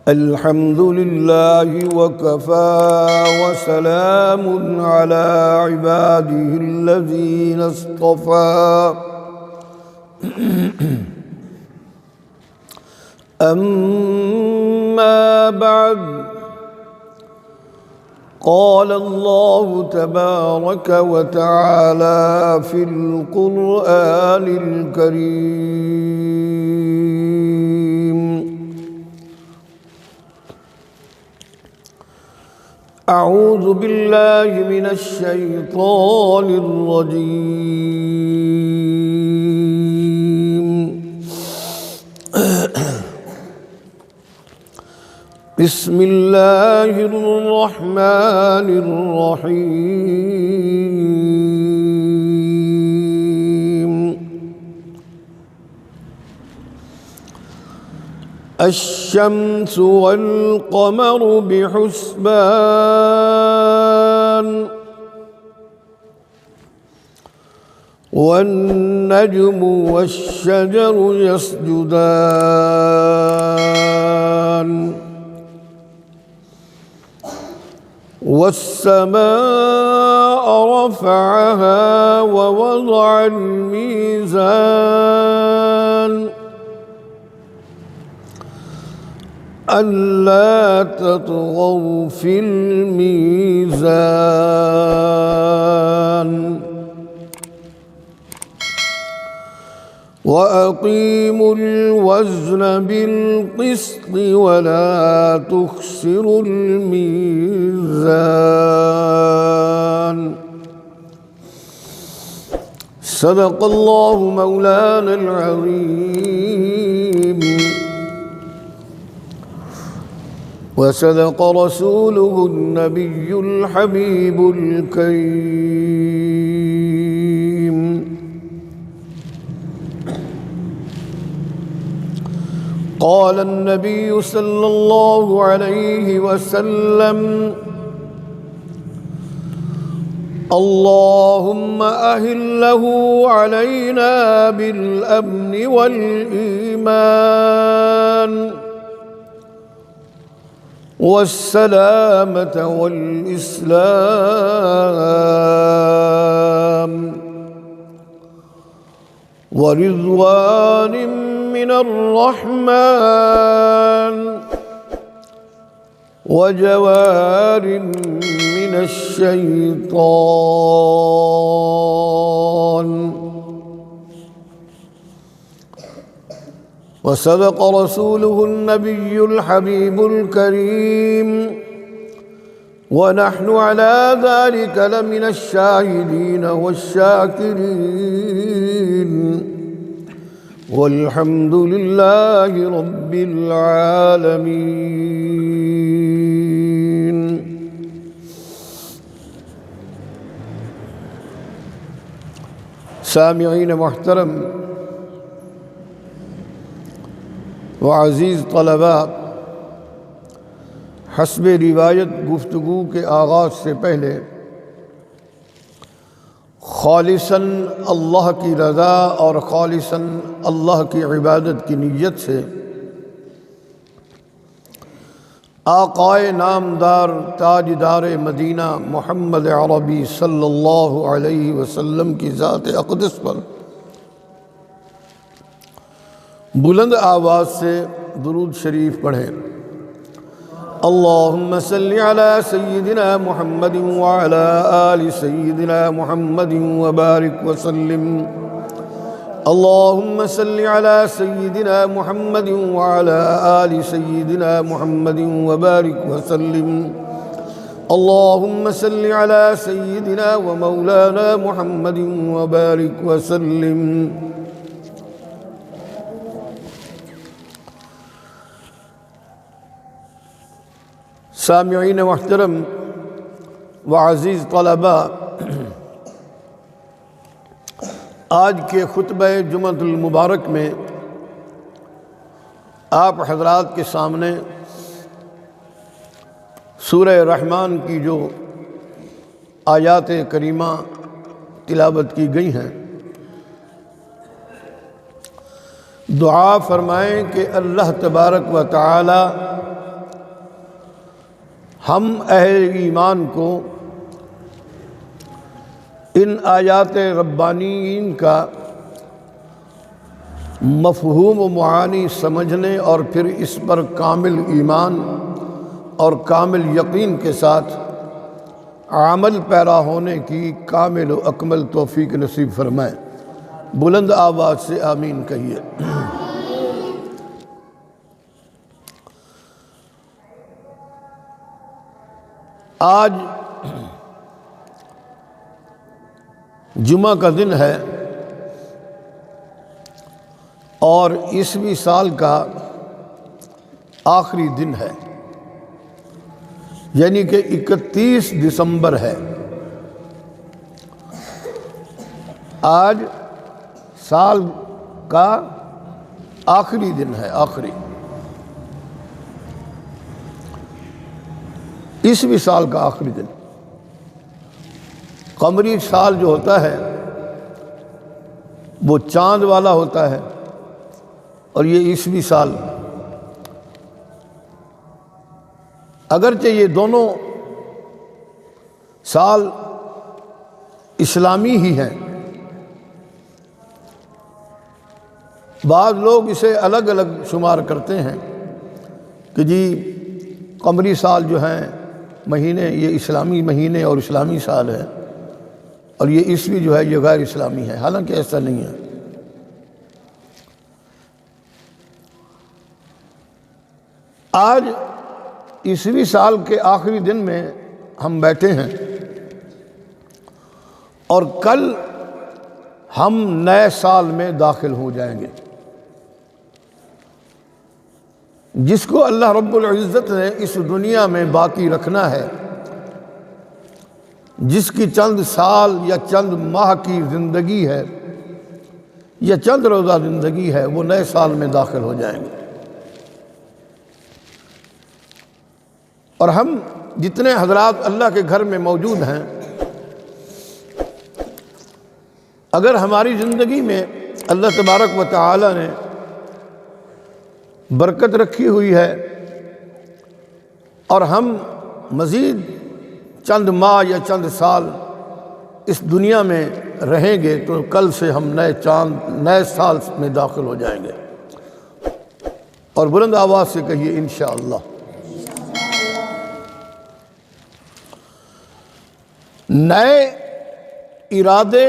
الحمد لله وكفى وسلام على عباده الذين اصطفى أما بعد قال الله تبارك وتعالى في القرآن الكريم: أعوذ بالله من الشيطان الرجيم. بسم الله الرحمن الرحيم. الشمس والقمر بحسبان والنجم والشجر يسجدان والسماء رفعها ووضع الميزان ألا تطغوا في الميزان وأقيموا الوزن بالقسط ولا تخسروا الميزان. صدق الله مولانا العظيم وصدق رسوله النبي الحبيب الكريم. قال النبي صلى الله عليه وسلم: اللهم أهله علينا بالأمن والإيمان والسلامة والإسلام ورضوان من الرحمن وجوار من الشيطان. وصدق رسوله النبي الحبيب الكريم ونحن على ذلك لمن الشاهدين والشاكرين والحمد لله رب العالمين. سامعین محترم و عزیز طلباء، حسب روایت گفتگو کے آغاز سے پہلے خالصاً اللہ کی رضا اور خالصاً اللہ کی عبادت کی نیت سے آقائے نامدار تاجدار مدینہ محمد عربی صلی اللہ علیہ وسلم کی ذات اقدس پر بلند آواز سے درود شریف پڑھیں۔ اللہم صلی علی سیدنا محمد وعلی آل سیدنا محمد وبارک وسلم۔ اللہم صلی علی سیدنا محمد وعلی آل سیدنا محمد وبارک وسلم۔ اللہم صلی علی سیدنا ومولانا محمد وبارک وسلم۔ سامعین محترم و عزیز طلباء، آج کے خطبہ جمعۃ المبارک میں آپ حضرات کے سامنے سورہ رحمان کی جو آیات کریمہ تلاوت کی گئی ہیں، دعا فرمائیں کہ اللہ تبارک و تعالی ہم اہل ایمان کو ان آیات ربانیین کا مفہوم و معانی سمجھنے اور پھر اس پر کامل ایمان اور کامل یقین کے ساتھ عمل پیرا ہونے کی کامل و اکمل توفیق نصیب فرمائیں۔ بلند آواز سے آمین کہیے۔ آج جمعہ کا دن ہے اور عیسوی سال کا آخری دن ہے، یعنی کہ 31 دسمبر ہے۔ آج سال کا آخری دن ہے، آخری عیسوی سال کا آخری دن۔ قمری سال جو ہوتا ہے وہ چاند والا ہوتا ہے، اور یہ عیسوی سال اگرچہ یہ دونوں سال اسلامی ہی ہیں، بعض لوگ اسے الگ الگ شمار کرتے ہیں کہ جی قمری سال جو ہیں مہینے یہ اسلامی مہینے اور اسلامی سال ہے، اور یہ عیسوی جو ہے یہ غیر اسلامی ہے، حالانکہ ایسا نہیں ہے۔ آج عیسوی سال کے آخری دن میں ہم بیٹھے ہیں، اور کل ہم نئے سال میں داخل ہو جائیں گے، جس کو اللہ رب العزت نے اس دنیا میں باقی رکھنا ہے، جس کی چند سال یا چند ماہ کی زندگی ہے یا چند روزہ زندگی ہے، وہ نئے سال میں داخل ہو جائیں گے۔ اور ہم جتنے حضرات اللہ کے گھر میں موجود ہیں، اگر ہماری زندگی میں اللہ تبارک و تعالی نے برکت رکھی ہوئی ہے اور ہم مزید چند ماہ یا چند سال اس دنیا میں رہیں گے، تو کل سے ہم نئے سال میں داخل ہو جائیں گے۔ اور بلند آواز سے کہیے انشاءاللہ۔ نئے ارادے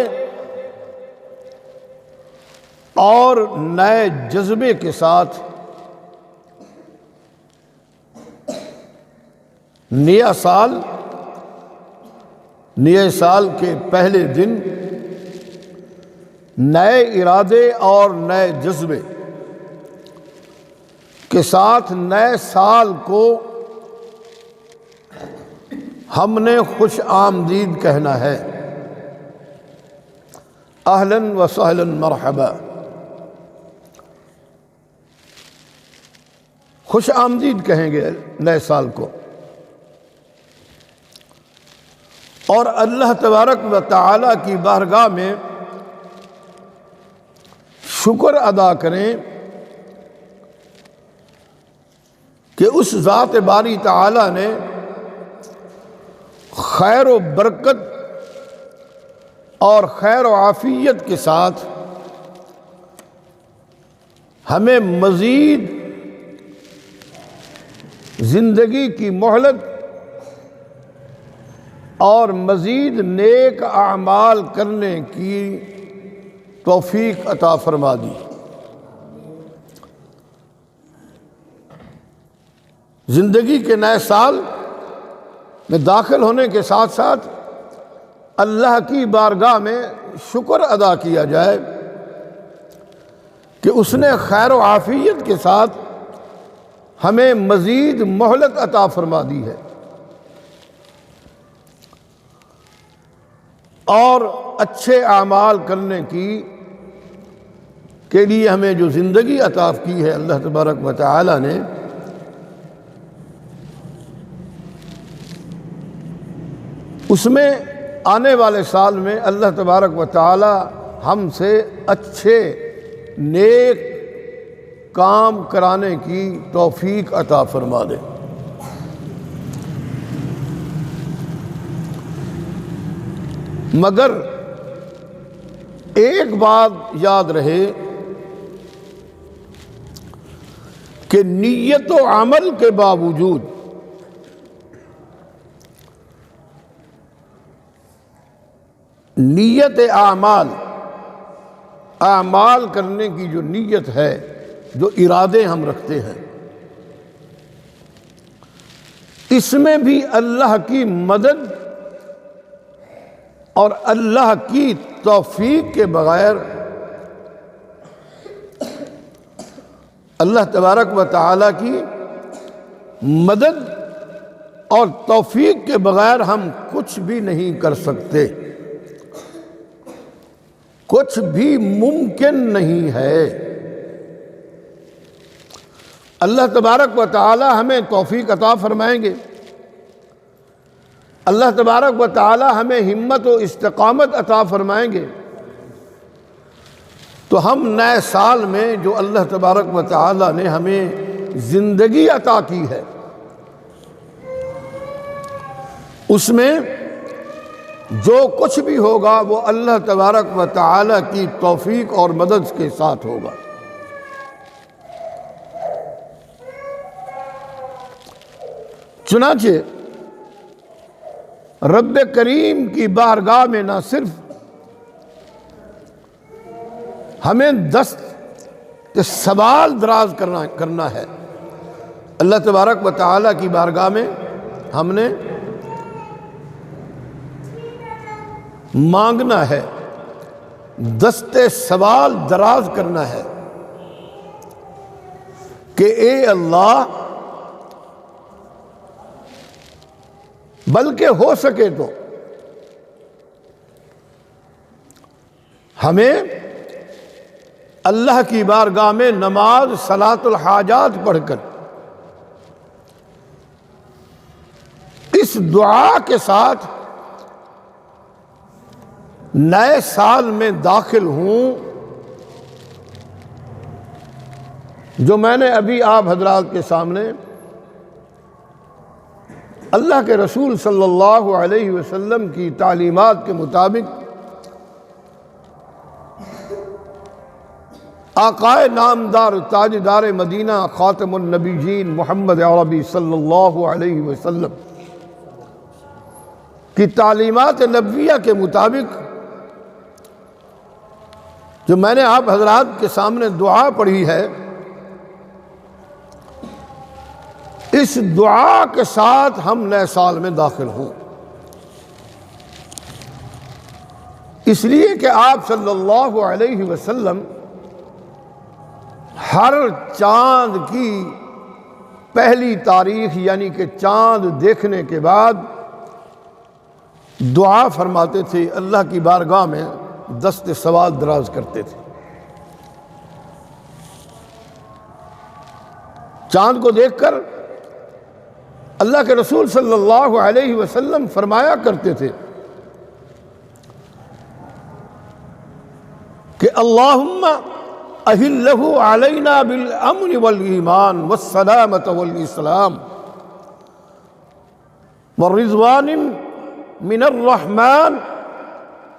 اور نئے جذبے کے ساتھ نیا سال کے پہلے دن نئے ارادے اور نئے جذبے کے ساتھ نئے سال کو ہم نے خوش آمدید کہنا ہے۔ اہلاً و سہلاً مرحبا، خوش آمدید کہیں گے نئے سال کو، اور اللہ تبارک و تعالی کی بارگاہ میں شکر ادا کریں کہ اس ذات باری تعالی نے خیر و برکت اور خیر و عافیت کے ساتھ ہمیں مزید زندگی کی مہلت اور مزید نیک اعمال کرنے کی توفیق عطا فرما دی۔ زندگی کے نئے سال میں داخل ہونے کے ساتھ ساتھ اللہ کی بارگاہ میں شکر ادا کیا جائے کہ اس نے خیر و عافیت کے ساتھ ہمیں مزید مہلت عطا فرما دی ہے، اور اچھے اعمال کرنے کے لیے ہمیں جو زندگی عطا کی ہے اللہ تبارک و تعالی نے، اس میں آنے والے سال میں اللہ تبارک و تعالی ہم سے اچھے نیک کام کرانے کی توفیق عطا فرما دے۔ مگر ایک بات یاد رہے کہ نیت و عمل کے باوجود نیت اعمال کرنے کی جو نیت ہے، جو ارادے ہم رکھتے ہیں، اس میں بھی اللہ کی مدد اور اللہ کی توفیق کے بغیر، اللہ تبارک و تعالیٰ کی مدد اور توفیق کے بغیر ہم کچھ بھی نہیں کر سکتے، کچھ بھی ممکن نہیں ہے۔ اللہ تبارک و تعالی ہمیں توفیق عطا فرمائیں گے، اللہ تبارک و تعالی ہمیں ہمت و استقامت عطا فرمائیں گے، تو ہم نئے سال میں جو اللہ تبارک و تعالی نے ہمیں زندگی عطا کی ہے، اس میں جو کچھ بھی ہوگا وہ اللہ تبارک و تعالی کی توفیق اور مدد کے ساتھ ہوگا۔ چنانچہ رب کریم کی بارگاہ میں نہ صرف ہمیں دست سوال دراز کرنا ہے، اللہ تبارک و تعالی کی بارگاہ میں ہم نے مانگنا ہے، دست سوال دراز کرنا ہے کہ اے اللہ، بلکہ ہو سکے تو ہمیں اللہ کی بارگاہ میں نماز صلاۃ الحاجات پڑھ کر اس دعا کے ساتھ نئے سال میں داخل ہوں جو میں نے ابھی آپ حضرات کے سامنے اللہ کے رسول صلی اللہ علیہ وسلم کی تعلیمات کے مطابق آقائے نامدار تاجدار مدینہ خاتم النبیین محمد عربی صلی اللہ علیہ وسلم کی تعلیمات نبویہ کے مطابق جو میں نے آپ حضرات کے سامنے دعا پڑھی ہے، اس دعا کے ساتھ ہم نئے سال میں داخل ہوں، اس لیے کہ آپ صلی اللہ علیہ وسلم ہر چاند کی پہلی تاریخ یعنی کہ چاند دیکھنے کے بعد دعا فرماتے تھے، اللہ کی بارگاہ میں دست سوال دراز کرتے تھے۔ چاند کو دیکھ کر اللہ کے رسول صلی اللہ علیہ وسلم فرمایا کرتے تھے کہ اللہم اہلہ علینا بالامن والایمان والسلامۃ والاسلام والرضوان من الرحمن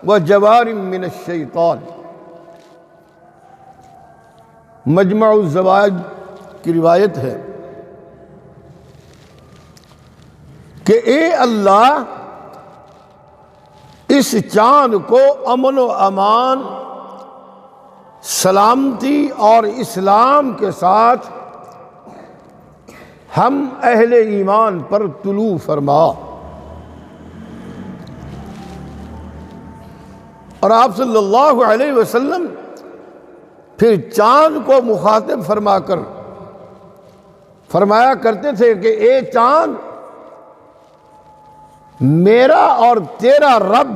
وجوار من الشیطان۔ مجمع الزوائد کی روایت ہے کہ اے اللہ، اس چاند کو امن و امان، سلامتی اور اسلام کے ساتھ ہم اہل ایمان پر طلوع فرما۔ اور آپ صلی اللہ علیہ وسلم پھر چاند کو مخاطب فرما کر فرمایا کرتے تھے کہ اے چاند، میرا اور تیرا رب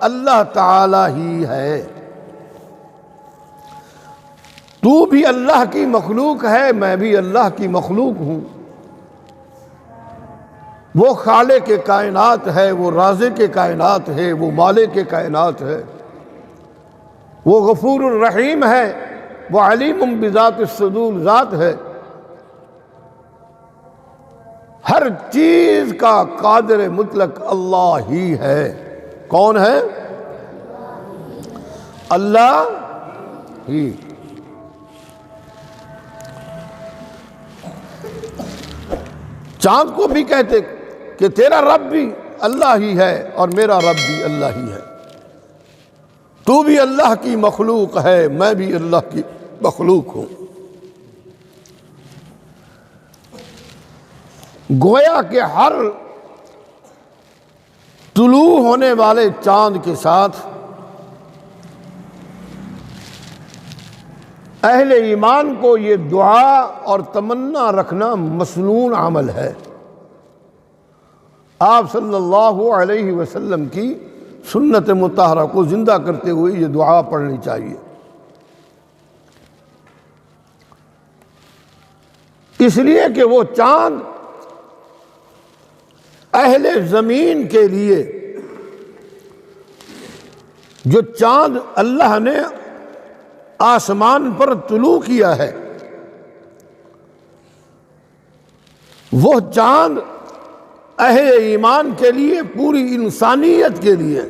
اللہ تعالی ہی ہے، تو بھی اللہ کی مخلوق ہے، میں بھی اللہ کی مخلوق ہوں۔ وہ خالق کے کائنات ہے، وہ رازق کے کائنات ہے، وہ مالک کے کائنات ہے، وہ غفور الرحیم ہے، وہ علیم بذات الصدور ذات ہے، ہر چیز کا قادر مطلق اللہ ہی ہے۔ کون ہے؟ اللہ ہی۔ چاند کو بھی کہتے کہ تیرا رب بھی اللہ ہی ہے اور میرا رب بھی اللہ ہی ہے، تو بھی اللہ کی مخلوق ہے، میں بھی اللہ کی مخلوق ہوں۔ گویا کہ ہر طلوع ہونے والے چاند کے ساتھ اہل ایمان کو یہ دعا اور تمنا رکھنا مسنون عمل ہے۔ آپ صلی اللہ علیہ وسلم کی سنت مطہرہ کو زندہ کرتے ہوئے یہ دعا پڑھنی چاہیے، اس لیے کہ وہ چاند اہل زمین کے لیے، جو چاند اللہ نے آسمان پر طلوع کیا ہے، وہ چاند اہل ایمان کے لیے، پوری انسانیت کے لیے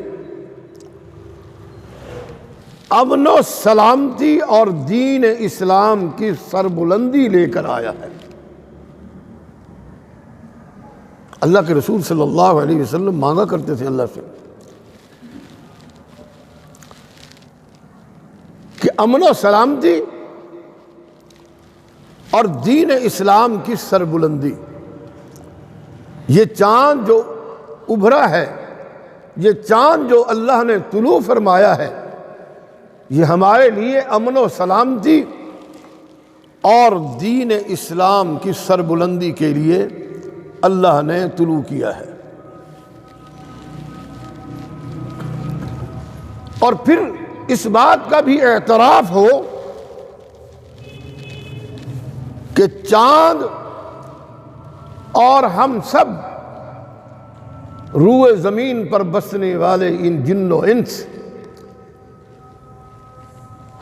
امن و سلامتی اور دین اسلام کی سربلندی لے کر آیا ہے۔ اللہ کے رسول صلی اللہ علیہ وسلم مانگا کرتے تھے اللہ سے کہ امن و سلامتی اور دین اسلام کی سربلندی، یہ چاند جو ابھرا ہے، یہ چاند جو اللہ نے طلوع فرمایا ہے، یہ ہمارے لیے امن و سلامتی اور دین اسلام کی سربلندی کے لیے اللہ نے طلوع کیا ہے۔ اور پھر اس بات کا بھی اعتراف ہو کہ چاند اور ہم سب روئے زمین پر بسنے والے ان جن و انس،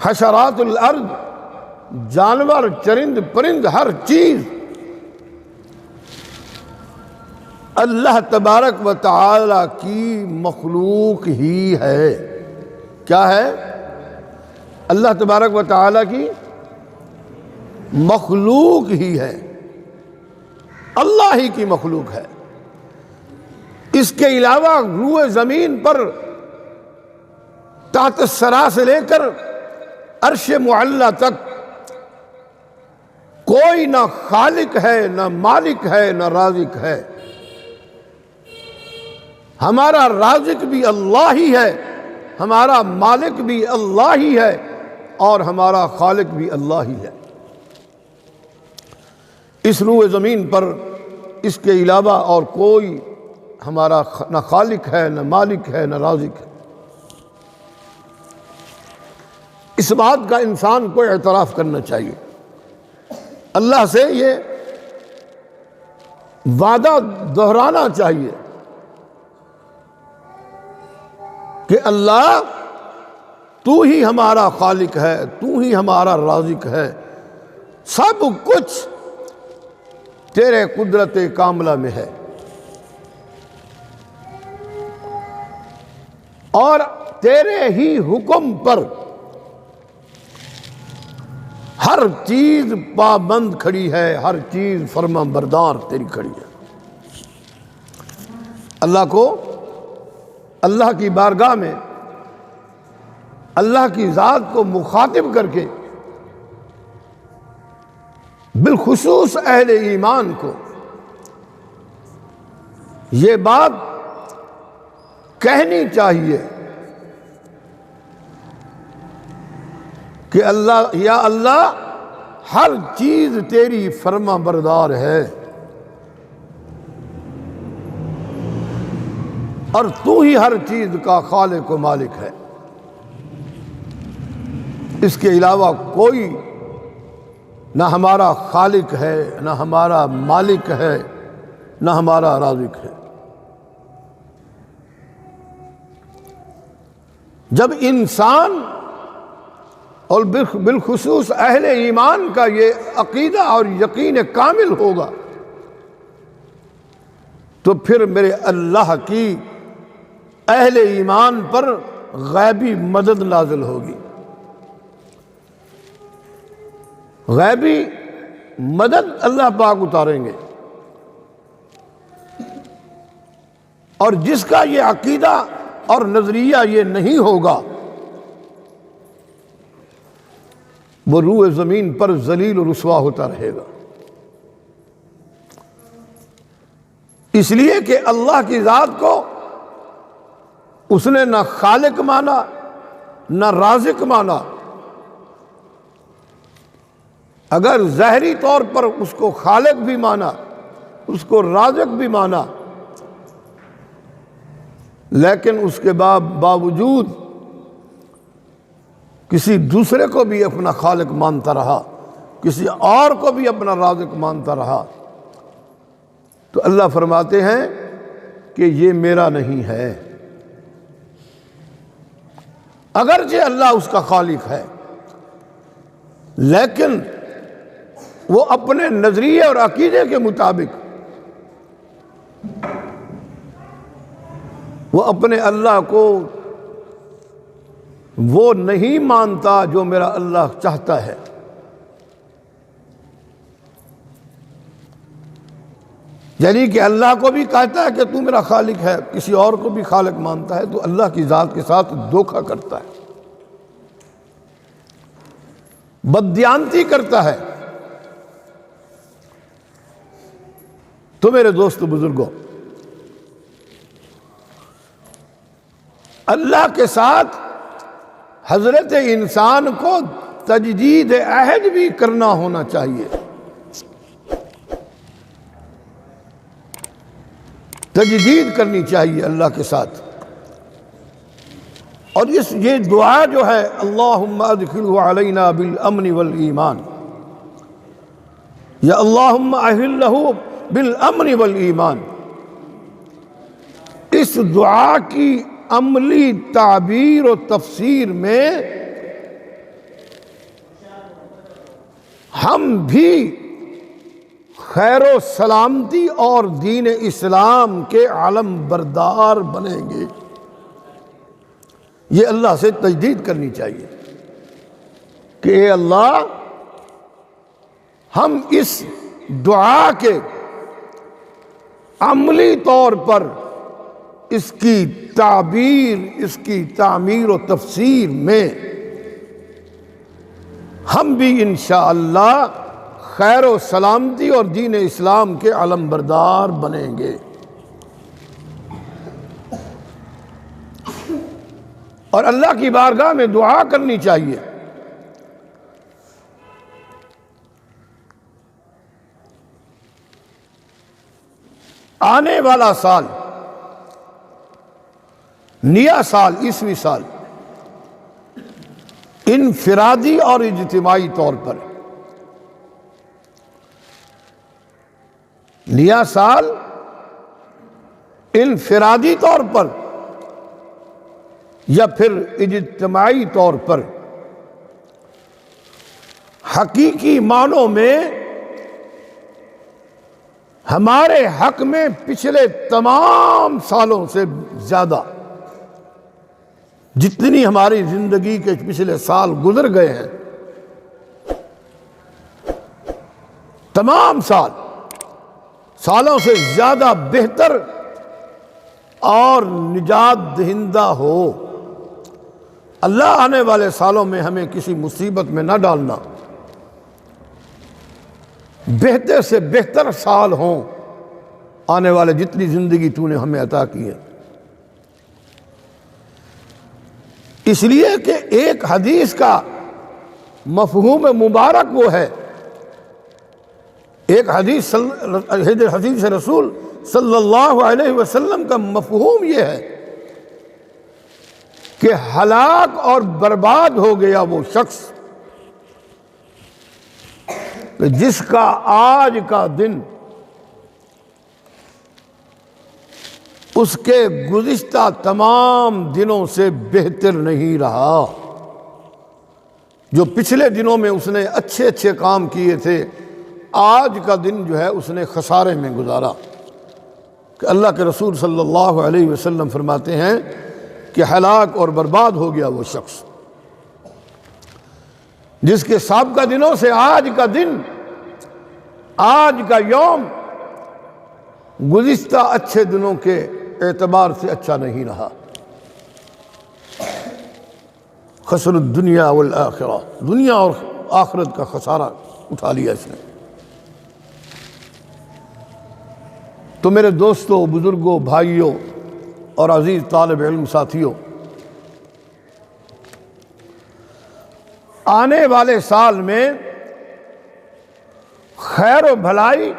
حشرات الارض، جانور، چرند پرند، ہر چیز اللہ تبارک و تعالی کی مخلوق ہی ہے۔ کیا ہے؟ اللہ تبارک و تعالی کی مخلوق ہی ہے، اللہ ہی کی مخلوق ہے۔ اس کے علاوہ روئے زمین پر تحت الثری سے لے کر عرش معلی تک کوئی نہ خالق ہے، نہ مالک ہے، نہ رازق ہے۔ ہمارا رازق بھی اللہ ہی ہے، ہمارا مالک بھی اللہ ہی ہے، اور ہمارا خالق بھی اللہ ہی ہے۔ اس روئے زمین پر اس کے علاوہ اور کوئی ہمارا نہ خالق ہے، نہ مالک ہے، نہ رازق ہے۔ اس بات کا انسان کو اعتراف کرنا چاہیے، اللہ سے یہ وعدہ دہرانا چاہیے کہ اللہ تو ہی ہمارا خالق ہے، تو ہی ہمارا رازق ہے، سب کچھ تیرے قدرت کاملہ میں ہے، اور تیرے ہی حکم پر ہر چیز پابند کھڑی ہے، ہر چیز فرما بردار تیری کھڑی ہے۔ اللہ کو، اللہ کی بارگاہ میں اللہ کی ذات کو مخاطب کر کے بالخصوص اہل ایمان کو یہ بات کہنی چاہیے کہ اللہ، یا اللہ، ہر چیز تیری فرما بردار ہے، اور تو ہی ہر چیز کا خالق و مالک ہے، اس کے علاوہ کوئی نہ ہمارا خالق ہے، نہ ہمارا مالک ہے، نہ ہمارا رازق ہے۔ جب انسان اور بالخصوص اہل ایمان کا یہ عقیدہ اور یقین کامل ہوگا تو پھر میرے اللہ کی اہل ایمان پر غیبی مدد نازل ہوگی، غیبی مدد اللہ پاک اتاریں گے۔ اور جس کا یہ عقیدہ اور نظریہ یہ نہیں ہوگا وہ روح زمین پر ذلیل و رسوا ہوتا رہے گا، اس لیے کہ اللہ کی ذات کو اس نے نہ خالق مانا نہ رازق مانا۔ اگر ظاہری طور پر اس کو خالق بھی مانا، اس کو رازق بھی مانا، لیکن اس کے باوجود کسی دوسرے کو بھی اپنا خالق مانتا رہا، کسی اور کو بھی اپنا رازق مانتا رہا، تو اللہ فرماتے ہیں کہ یہ میرا نہیں ہے، اگرچہ اللہ اس کا خالق ہے لیکن وہ اپنے نظریے اور عقیدے کے مطابق وہ اپنے اللہ کو وہ نہیں مانتا جو میرا اللہ چاہتا ہے۔ یعنی کہ اللہ کو بھی کہتا ہے کہ تو میرا خالق ہے، کسی اور کو بھی خالق مانتا ہے، تو اللہ کی ذات کے ساتھ دھوکہ کرتا ہے، بددیانتی کرتا ہے۔ تو میرے دوست بزرگوں، اللہ کے ساتھ حضرت انسان کو تجدید عہد بھی کرنا ہونا چاہیے، تجدید کرنی چاہیے اللہ کے ساتھ۔ اور یہ دعا جو ہے اللہم ادخلہ علینا بالامن والایمان، یا اللہم اہلہ بالامن والایمان، اس دعا کی عملی تعبیر و تفسیر میں ہم بھی خیر و سلامتی اور دین اسلام کے علم بردار بنیں گے۔ یہ اللہ سے تجدید کرنی چاہیے کہ اے اللہ، ہم اس دعا کے عملی طور پر اس کی تعبیر، اس کی تعمیر و تفسیر میں ہم بھی انشاءاللہ خیر و سلامتی اور دین اسلام کے علم بردار بنیں گے۔ اور اللہ کی بارگاہ میں دعا کرنی چاہیے۔ آنے والا سال، نیا سال، عیسوی سال، انفرادی اور اجتماعی طور پر، نیا سال انفرادی طور پر یا پھر اجتماعی طور پر حقیقی معنوں میں ہمارے حق میں پچھلے تمام سالوں سے زیادہ جتنی ہماری زندگی کے پچھلے سال گزر گئے ہیں، تمام سالوں سے زیادہ بہتر اور نجات دہندہ ہو۔ اللہ آنے والے سالوں میں ہمیں کسی مصیبت میں نہ ڈالنا، بہتر سے بہتر سال ہوں آنے والے جتنی زندگی تو نے ہمیں عطا کی ہے۔ اس لیے کہ ایک حدیث کا مفہوم مبارک وہ ہے، ایک حدیث رسول صلی اللہ علیہ وسلم کا مفہوم یہ ہے کہ ہلاک اور برباد ہو گیا وہ شخص جس کا آج کا دن اس کے گزشتہ تمام دنوں سے بہتر نہیں رہا۔ جو پچھلے دنوں میں اس نے اچھے اچھے کام کیے تھے، آج کا دن جو ہے اس نے خسارے میں گزارا۔ کہ اللہ کے رسول صلی اللہ علیہ وسلم فرماتے ہیں کہ ہلاک اور برباد ہو گیا وہ شخص جس کے سابقہ دنوں سے آج کا دن، آج کا یوم گزشتہ اچھے دنوں کے اعتبار سے اچھا نہیں رہا۔ خسر الدنیا والآخرہ، دنیا اور آخرت کا خسارہ اٹھا لیا اس نے۔ تو میرے دوستوں، بزرگوں، بھائیوں اور عزیز طالب علم ساتھیوں، آنے والے سال میں خیر و بھلائی،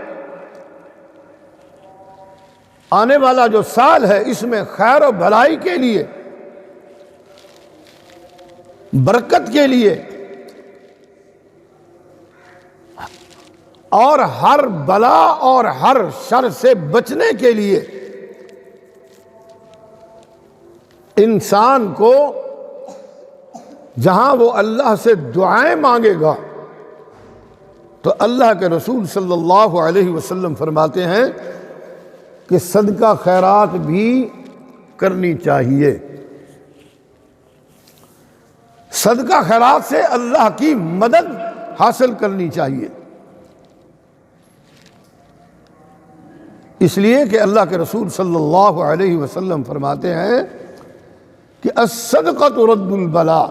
آنے والا جو سال ہے اس میں خیر و بھلائی کے لیے، برکت کے لیے اور ہر بلا اور ہر شر سے بچنے کے لیے انسان کو جہاں وہ اللہ سے دعائیں مانگے گا تو اللہ کے رسول صلی اللہ علیہ وسلم فرماتے ہیں کہ صدقہ خیرات بھی کرنی چاہیے۔ صدقہ خیرات سے اللہ کی مدد حاصل کرنی چاہیے، اس لیے کہ اللہ کے رسول صلی اللہ علیہ وسلم فرماتے ہیں کہ الصدقۃ رد البلاء،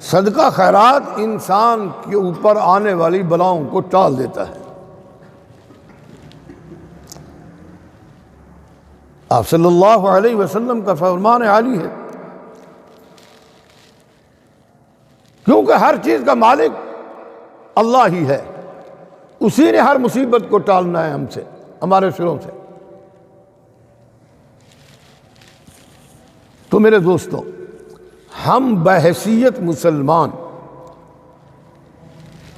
صدقہ خیرات انسان کے اوپر آنے والی بلاؤں کو ٹال دیتا ہے۔ آپ صلی اللہ علیہ وسلم کا فرمان عالی ہے، کیونکہ ہر چیز کا مالک اللہ ہی ہے، اسی نے ہر مصیبت کو ٹالنا ہے ہم سے، ہمارے سروں سے۔ تو میرے دوستو، ہم بحیثیت مسلمان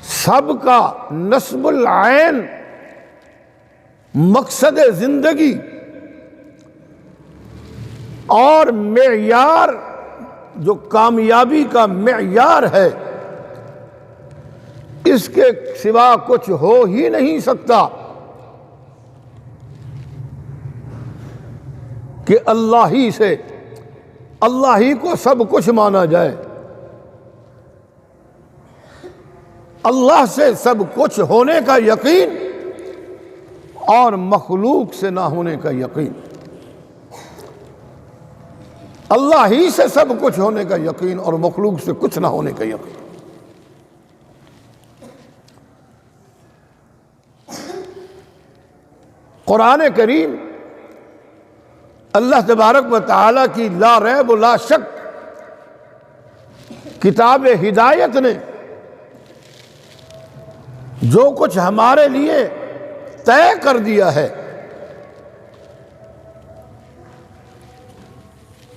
سب کا نصب العین مقصد زندگی اور معیار جو کامیابی کا معیار ہے، اس کے سوا کچھ ہو ہی نہیں سکتا کہ اللہ ہی سے، اللہ ہی کو سب کچھ مانا جائے، اللہ سے سب کچھ ہونے کا یقین اور مخلوق سے نہ ہونے کا یقین، اللہ ہی سے سب کچھ ہونے کا یقین اور مخلوق سے کچھ نہ ہونے کا یقین۔ قرآن کریم اللہ تبارک و تعالیٰ کی لا ریب و لا شک کتاب ہدایت نے جو کچھ ہمارے لیے طے کر دیا ہے،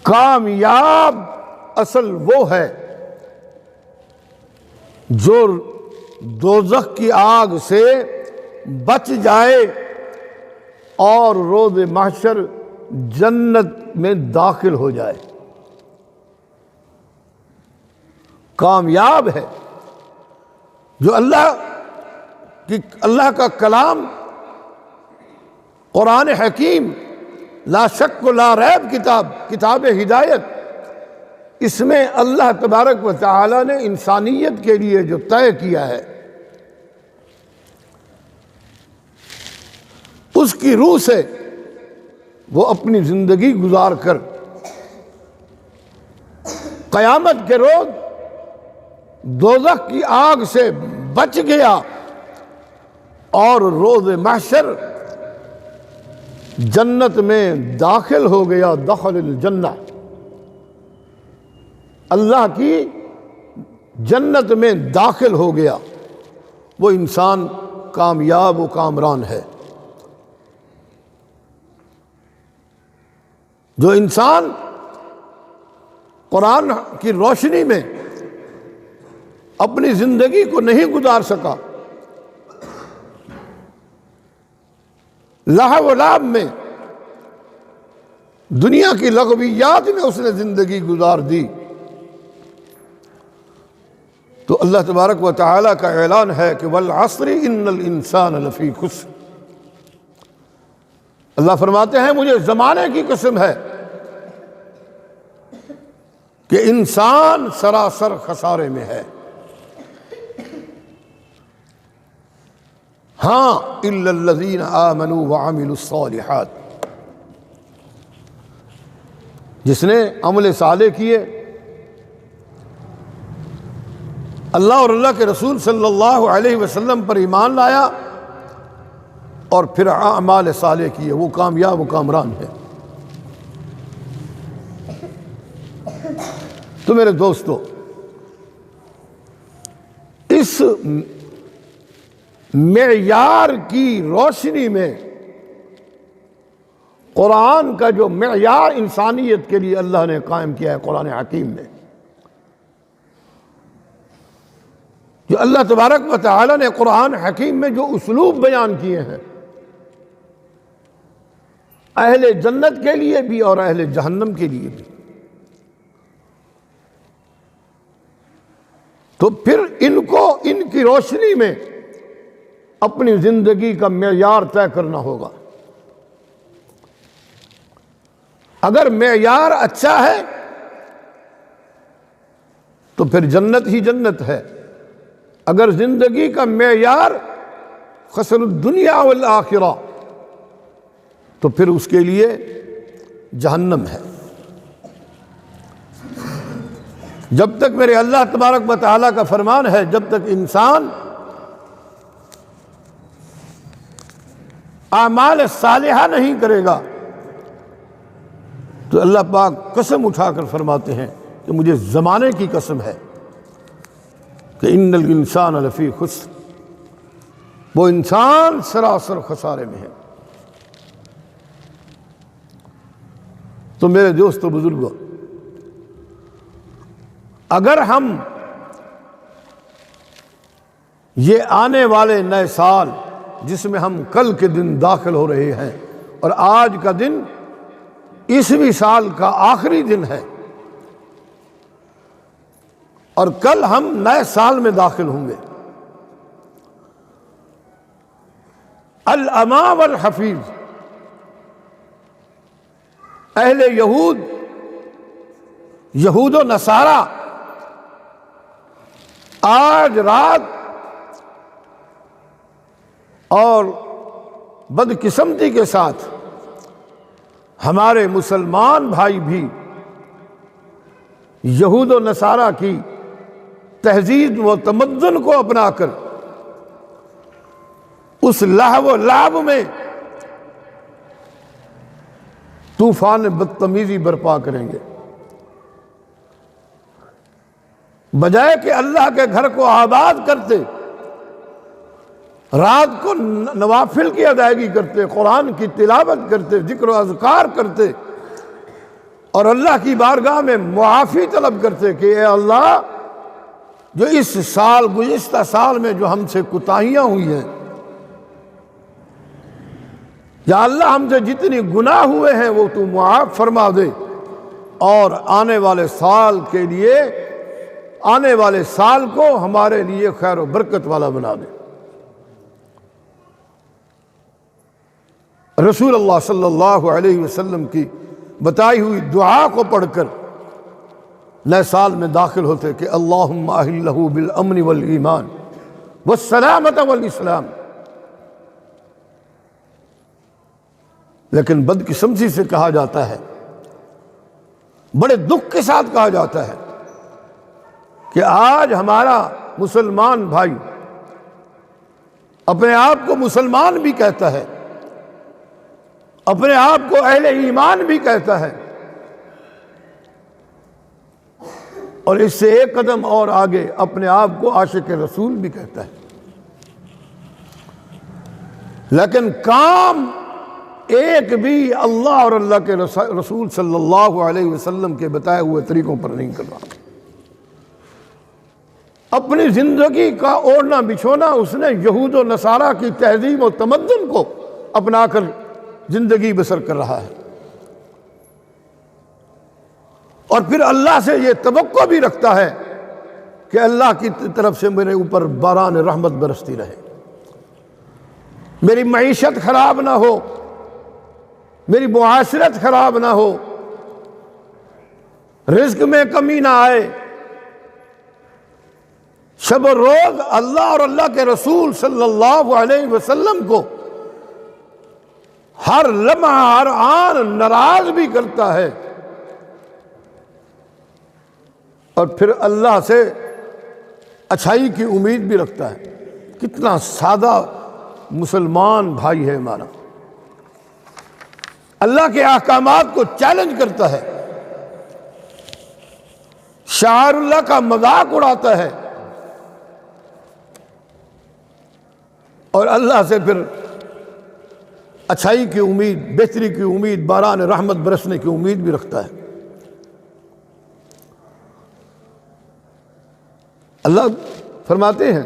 کامیاب اصل وہ ہے جو دوزخ کی آگ سے بچ جائے اور روز محشر جنت میں داخل ہو جائے۔ کامیاب ہے جو اللہ کا کلام قرآن حکیم، لا شک و لا ریب کتاب ہدایت، اس میں اللہ تبارک و تعالی نے انسانیت کے لیے جو طے کیا ہے اس کی روح سے وہ اپنی زندگی گزار کر قیامت کے روز دوزخ کی آگ سے بچ گیا اور روز محشر جنت میں داخل ہو گیا۔ دخل الجنہ، اللہ کی جنت میں داخل ہو گیا، وہ انسان کامیاب و کامران ہے۔ جو انسان قرآن کی روشنی میں اپنی زندگی کو نہیں گزار سکا، لہو و لعب میں، دنیا کی لغویات میں اس نے زندگی گزار دی، تو اللہ تبارک و تعالیٰ کا اعلان ہے کہ والعصر ان الانسان لفی خسر۔ اللہ فرماتے ہیں مجھے زمانے کی قسم ہے کہ انسان سراسر خسارے میں ہے۔ ہاں الا الذین آمنوا وعملوا الصالحات، جس نے عمل صالح کیے، اللہ اور اللہ کے رسول صلی اللہ علیہ وسلم پر ایمان لایا اور پھر اعمال صالح کیے، وہ کامیاب و کامران ہے۔ تو میرے دوستو، اس معیار کی روشنی میں قرآن کا جو معیار انسانیت کے لیے اللہ نے قائم کیا ہے قرآن حکیم میں، جو اللہ تبارک و تعالی نے قرآن حکیم میں جو اسلوب بیان کیے ہیں اہل جنت کے لیے بھی اور اہل جہنم کے لیے بھی، تو پھر ان کو ان کی روشنی میں اپنی زندگی کا معیار طے کرنا ہوگا۔ اگر معیار اچھا ہے تو پھر جنت ہی جنت ہے، اگر زندگی کا معیار خسر الدنیا والآخرہ تو پھر اس کے لیے جہنم ہے۔ جب تک میرے اللہ تبارک و تعالیٰ کا فرمان ہے، جب تک انسان اعمال صالحہ نہیں کرے گا تو اللہ پاک قسم اٹھا کر فرماتے ہیں کہ مجھے زمانے کی قسم ہے کہ ان الانسان لفی خسر، وہ انسان سراسر خسارے میں ہے۔ تو میرے دوستو بزرگوں، اگر ہم یہ آنے والے نئے سال جس میں ہم کل کے دن داخل ہو رہے ہیں، اور آج کا دن 20ویں سال کا آخری دن ہے، اور کل ہم نئے سال میں داخل ہوں گے، الامام والحفیظ اہل یہود و نصارہ آج رات اور بدقسمتی کے ساتھ ہمارے مسلمان بھائی بھی یہود و نصارہ کی تہذیب و تمدن کو اپنا کر اس لہو و لعب میں طوفان بدتمیزی برپا کریں گے، بجائے کہ اللہ کے گھر کو آباد کرتے، رات کو نوافل کی ادائیگی کرتے، قرآن کی تلاوت کرتے، ذکر و اذکار کرتے، اور اللہ کی بارگاہ میں معافی طلب کرتے کہ اے اللہ، جو اس سال گزشتہ سال میں جو ہم سے کوتاہیاں ہوئی ہیں، یا اللہ ہم سے جتنی گناہ ہوئے ہیں وہ تو معاف فرما دے، اور آنے والے سال کے لیے، آنے والے سال کو ہمارے لیے خیر و برکت والا بنا دے۔ رسول اللہ صلی اللہ علیہ وسلم کی بتائی ہوئی دعا کو پڑھ کر نئے سال میں داخل ہوتے کہ اللہم اہلہ بالامن والایمان والسلامۃ والاسلام۔ لیکن بدقسمتی سے کہا جاتا ہے، بڑے دکھ کے ساتھ کہا جاتا ہے کہ آج ہمارا مسلمان بھائی اپنے آپ کو مسلمان بھی کہتا ہے، اپنے آپ کو اہل ایمان بھی کہتا ہے، اور اس سے ایک قدم اور آگے اپنے آپ کو عاشق رسول بھی کہتا ہے، لیکن کام ایک بھی اللہ اور اللہ کے رسول صلی اللہ علیہ وسلم کے بتائے ہوئے طریقوں پر نہیں کر رہا۔ اپنی زندگی کا اوڑھنا بچھونا اس نے یہود و نصارہ کی تہذیب و تمدن کو اپنا کر زندگی بسر کر رہا ہے، اور پھر اللہ سے یہ توقع بھی رکھتا ہے کہ اللہ کی طرف سے میرے اوپر باران رحمت برستی رہے، میری معیشت خراب نہ ہو، میری معاشرت خراب نہ ہو، رزق میں کمی نہ آئے۔ شب و روز اللہ اور اللہ کے رسول صلی اللہ علیہ وسلم کو ہر لمحہ ہر آن ناراض بھی کرتا ہے، اور پھر اللہ سے اچھائی کی امید بھی رکھتا ہے۔ کتنا سادہ مسلمان بھائی ہے ہمارا، اللہ کے احکامات کو چیلنج کرتا ہے، شعائر اللہ کا مذاق اڑاتا ہے، اور اللہ سے پھر اچھائی کی امید، بہتری کی امید، باران رحمت برسنے کی امید بھی رکھتا ہے۔ اللہ فرماتے ہیں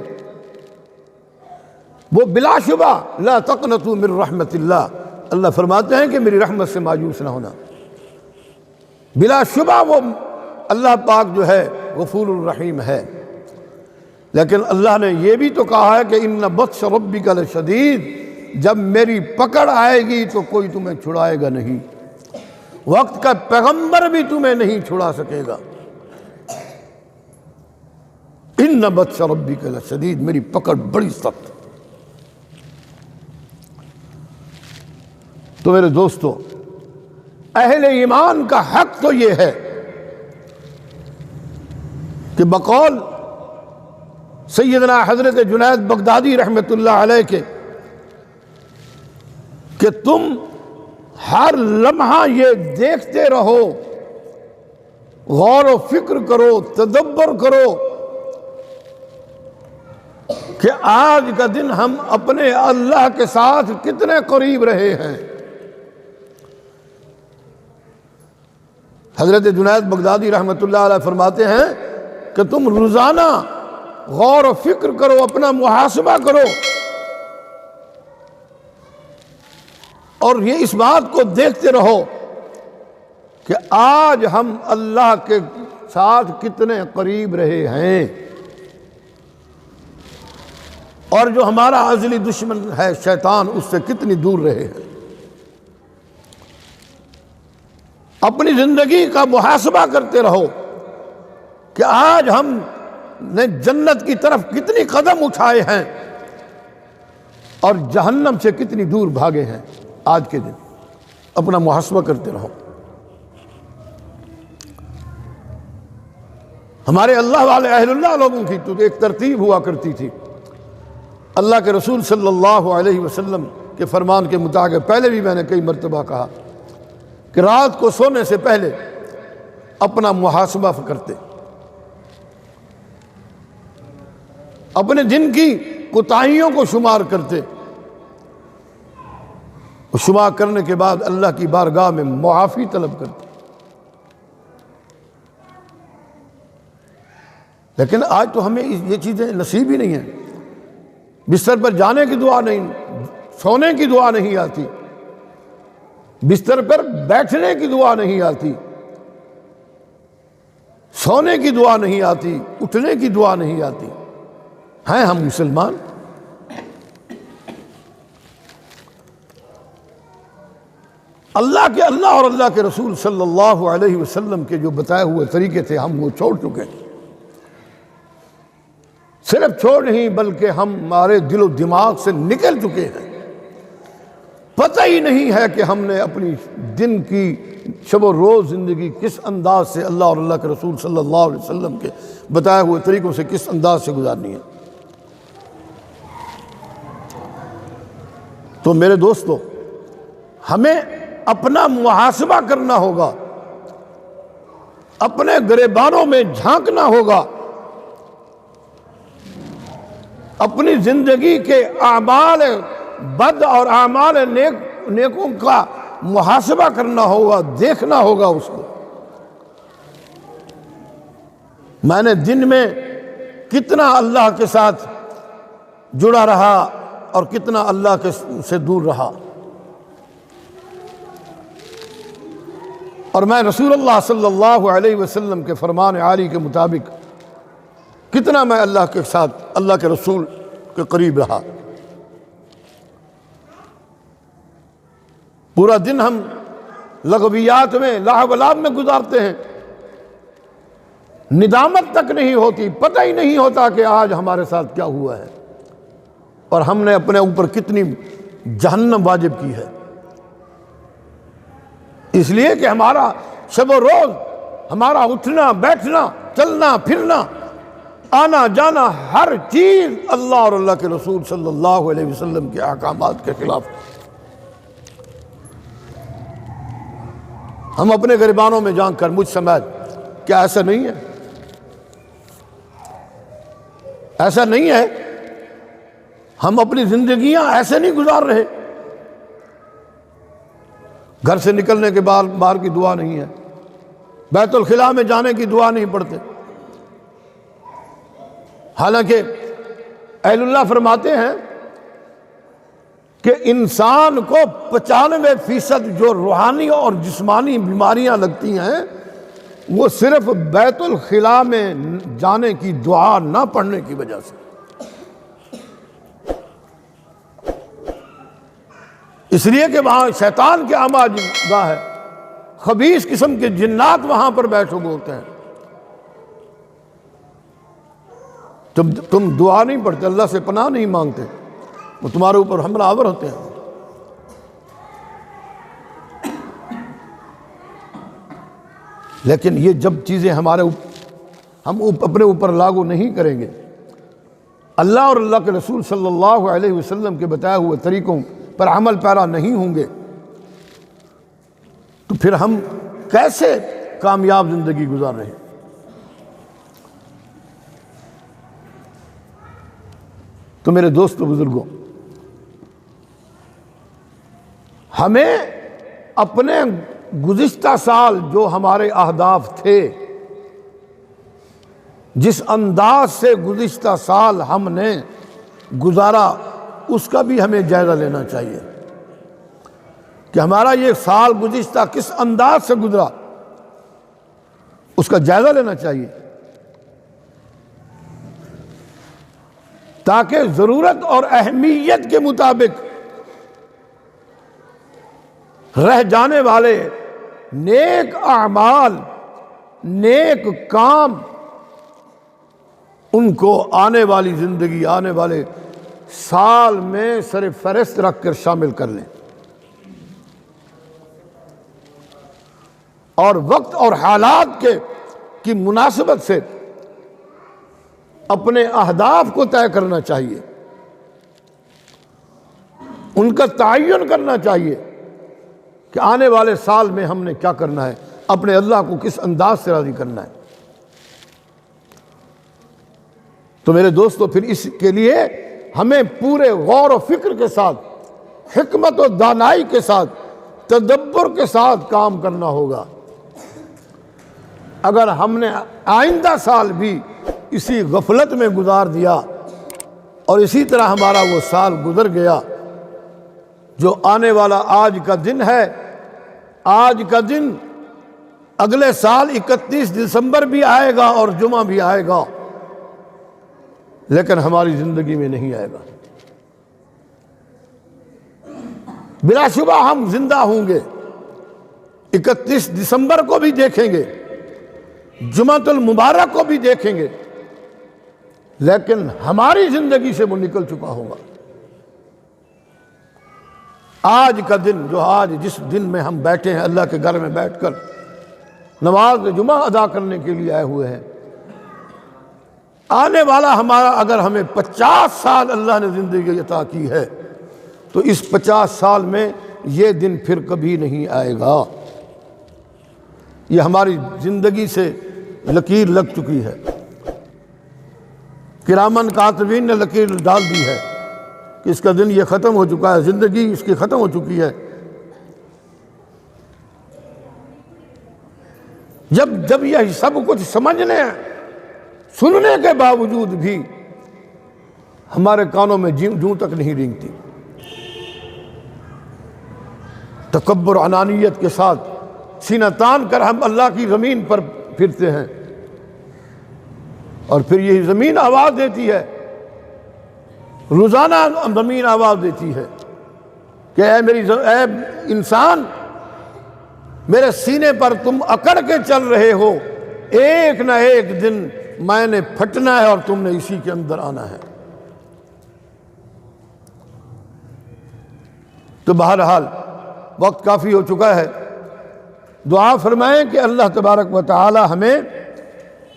وہ بلا شبہ لا تقنطوا من رحمت اللہ، اللہ فرماتے ہیں کہ میری رحمت سے مایوس نہ ہونا۔ بلا شبہ وہ اللہ پاک جو ہے غفور الرحیم ہے، لیکن اللہ نے یہ بھی تو کہا ہے کہ ان بطش ربک لشدید، جب میری پکڑ آئے گی تو کوئی تمہیں چھڑائے گا نہیں، وقت کا پیغمبر بھی تمہیں نہیں چھڑا سکے گا۔ ان بطش ربک لشدید، میری پکڑ بڑی سخت۔ تو میرے دوستو، اہل ایمان کا حق تو یہ ہے کہ بقول سیدنا حضرت جنید بغدادی رحمۃ اللہ علیہ کے کہ تم ہر لمحہ یہ دیکھتے رہو، غور و فکر کرو، تدبر کرو کہ آج کا دن ہم اپنے اللہ کے ساتھ کتنے قریب رہے ہیں۔ حضرت جنید بغدادی رحمۃ اللہ علیہ فرماتے ہیں کہ تم روزانہ غور و فکر کرو، اپنا محاسبہ کرو، اور یہ اس بات کو دیکھتے رہو کہ آج ہم اللہ کے ساتھ کتنے قریب رہے ہیں، اور جو ہمارا ازلی دشمن ہے شیطان، اس سے کتنی دور رہے ہیں۔ اپنی زندگی کا محاسبہ کرتے رہو کہ آج ہم نے جنت کی طرف کتنی قدم اٹھائے ہیں اور جہنم سے کتنی دور بھاگے ہیں آج کے دن۔ اپنا محاسبہ کرتے رہو۔ ہمارے اللہ والے اہل اللہ لوگوں کی تو ایک ترتیب ہوا کرتی تھی، اللہ کے رسول صلی اللہ علیہ وسلم کے فرمان کے مطابق، پہلے بھی میں نے کئی مرتبہ کہا کہ رات کو سونے سے پہلے اپنا محاسبہ کرتے، اپنے دن کی کوتاہیوں کو شمار کرتے، شمار کرنے کے بعد اللہ کی بارگاہ میں معافی طلب کرتے۔ لیکن آج تو ہمیں یہ چیزیں نصیب ہی نہیں ہیں۔ بستر پر جانے کی دعا نہیں، سونے کی دعا نہیں آتی، بستر پر بیٹھنے کی دعا نہیں آتی، سونے کی دعا نہیں آتی، اٹھنے کی دعا نہیں آتی۔ ہیں ہم مسلمان؟ اللہ اور اللہ کے رسول صلی اللہ علیہ وسلم کے جو بتائے ہوئے طریقے تھے ہم وہ چھوڑ چکے ہیں۔ صرف چھوڑ نہیں بلکہ ہمارے دل و دماغ سے نکل چکے ہیں۔ پتہ ہی نہیں ہے کہ ہم نے اپنی دن کی شب و روز زندگی کس انداز سے اللہ اور اللہ کے رسول صلی اللہ علیہ وسلم کے بتائے ہوئے طریقوں سے کس انداز سے گزارنی ہے۔ تو میرے دوستو، ہمیں اپنا محاسبہ کرنا ہوگا، اپنے گریبانوں میں جھانکنا ہوگا، اپنی زندگی کے اعمال بد اور اعمال نیکوں کا محاسبہ کرنا ہوگا، دیکھنا ہوگا اس کو۔ میں نے دن میں کتنا اللہ کے ساتھ جڑا رہا اور کتنا اللہ سے دور رہا، اور میں رسول اللہ صلی اللہ علیہ وسلم کے فرمان عالی کے مطابق کتنا میں اللہ کے ساتھ، اللہ کے رسول کے قریب رہا۔ پورا دن ہم لغویات میں، لاہ و لعب میں گزارتے ہیں، ندامت تک نہیں ہوتی، پتہ ہی نہیں ہوتا کہ آج ہمارے ساتھ کیا ہوا ہے اور ہم نے اپنے اوپر کتنی جہنم واجب کی ہے۔ اس لیے کہ ہمارا شب و روز، ہمارا اٹھنا بیٹھنا، چلنا پھرنا، آنا جانا، ہر چیز اللہ اور اللہ کے رسول صلی اللہ علیہ وسلم کے احکامات کے خلاف۔ ہم اپنے گریبانوں میں جان کر مجھ سمیت، کیا ایسا نہیں ہے؟ ایسا نہیں ہے؟ ہم اپنی زندگیاں ایسے نہیں گزار رہے؟ گھر سے نکلنے کے بعد باہر کی دعا نہیں ہے، بیت الخلاء میں جانے کی دعا نہیں پڑھتے، حالانکہ اہل اللہ فرماتے ہیں کہ انسان کو 95% جو روحانی اور جسمانی بیماریاں لگتی ہیں وہ صرف بیت الخلاء میں جانے کی دعا نہ پڑھنے کی وجہ سے۔ اس لیے کہ وہاں شیطان کے آماج گاہ ہے، خبیث قسم کے جنات وہاں پر بیٹھے ہوئے ہوتے ہیں۔ تم دعا نہیں پڑھتے، اللہ سے پناہ نہیں مانگتے، وہ تمہارے اوپر حملہ آور ہوتے ہیں۔ لیکن یہ جب چیزیں ہم اپنے اوپر لاگو نہیں کریں گے، اللہ اور اللہ کے رسول صلی اللہ علیہ وسلم کے بتائے ہوئے طریقوں پر عمل پیرا نہیں ہوں گے، تو پھر ہم کیسے کامیاب زندگی گزار رہے ہیں؟ تو میرے دوستو بزرگوں، ہمیں اپنے گزشتہ سال جو ہمارے اہداف تھے، جس انداز سے گزشتہ سال ہم نے گزارا، اس کا بھی ہمیں جائزہ لینا چاہیے کہ ہمارا یہ سال گزشتہ کس انداز سے گزرا، اس کا جائزہ لینا چاہیے، تاکہ ضرورت اور اہمیت کے مطابق رہ جانے والے نیک اعمال، نیک کام، ان کو آنے والی زندگی، آنے والے سال میں سر فہرست رکھ کر شامل کر لیں، اور وقت اور حالات کی مناسبت سے اپنے اہداف کو طے کرنا چاہیے، ان کا تعین کرنا چاہیے کہ آنے والے سال میں ہم نے کیا کرنا ہے، اپنے اللہ کو کس انداز سے راضی کرنا ہے۔ تو میرے دوستو، پھر اس کے لیے ہمیں پورے غور و فکر کے ساتھ، حکمت و دانائی کے ساتھ، تدبر کے ساتھ کام کرنا ہوگا۔ اگر ہم نے آئندہ سال بھی اسی غفلت میں گزار دیا اور اسی طرح ہمارا وہ سال گزر گیا، جو آنے والا آج کا دن ہے، آج کا دن اگلے سال 31 دسمبر بھی آئے گا اور جمعہ بھی آئے گا، لیکن ہماری زندگی میں نہیں آئے گا۔ بلا شبہ ہم زندہ ہوں گے، 31 دسمبر کو بھی دیکھیں گے، جمعۃ المبارک کو بھی دیکھیں گے، لیکن ہماری زندگی سے وہ نکل چکا ہوگا۔ آج کا دن، جو آج جس دن میں ہم بیٹھے ہیں اللہ کے گھر میں بیٹھ کر نماز جمعہ ادا کرنے کے لیے آئے ہوئے ہیں، آنے والا ہمارا، اگر ہمیں 50 سال اللہ نے زندگی عطا کی ہے تو اس 50 سال میں یہ دن پھر کبھی نہیں آئے گا۔ یہ ہماری زندگی سے لکیر لگ چکی ہے، کرامن کاتبین نے لکیر ڈال دی ہے کہ اس کا دن یہ ختم ہو چکا ہے، زندگی اس کی ختم ہو چکی ہے۔ جب یہ سب کچھ سمجھنے سننے کے باوجود بھی ہمارے کانوں میں جوں تک نہیں رینگتی، تکبر انانیت کے ساتھ سینہ تان کر ہم اللہ کی زمین پر پھرتے ہیں، اور پھر یہی زمین آواز دیتی ہے، روزانہ زمین آواز دیتی ہے کہ اے انسان، میرے سینے پر تم اکڑ کے چل رہے ہو، ایک نہ ایک دن میں نے پھٹنا ہے اور تم نے اسی کے اندر آنا ہے۔ تو بہرحال وقت کافی ہو چکا ہے، دعا فرمائیں کہ اللہ تبارک و تعالی ہمیں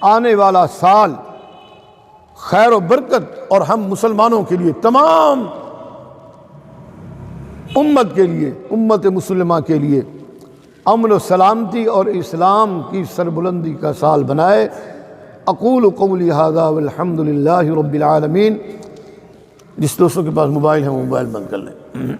آنے والا سال خیر و برکت اور ہم مسلمانوں کے لیے، تمام امت کے لیے، امت مسلمہ کے لیے امن و سلامتی اور اسلام کی سربلندی کا سال بنائے۔ اقول قولی ھذا والحمد للہ رب العالمین۔ جس دوستوں کے پاس موبائل ہیں وہ موبائل بند کر لیں۔